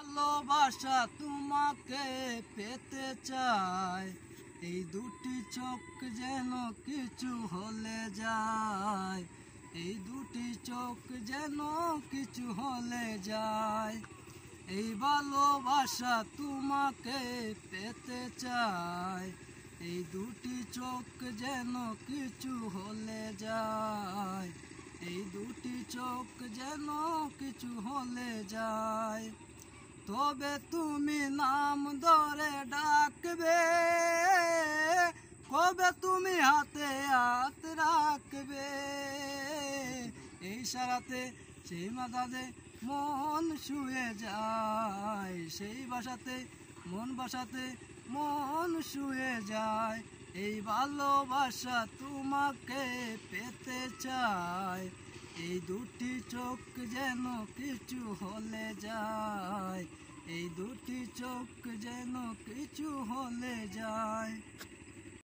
ভালোবাসা তোমাকে পেতে চাই, এই দুটি চোখ যেন কিছু হলে যায়, এই দুটি চোখ যেন কিছু হলে যায়। এই ভালোবাসা তোমাকে পেতে চাই, এই দুটি চোখ যেন কিছু হলে যায়, এই দুটি চোখ যেন কিছু হলে যায়। তবে তুমি নাম ধরে ডাকবে, কবে তুমি হাতে হাত রাখবে, এই সারাতে সেই মাথাতে মন শুয়ে যায়, সেই বাসাতে মন বাসাতে মন শুয়ে যায়। এই ভালোবাসা তোমাকে পেতে চাই, এই দুটি চোখ যেন কিছু হলে যায়, এই দুটি চোখ যেন কিছু হলে যায়।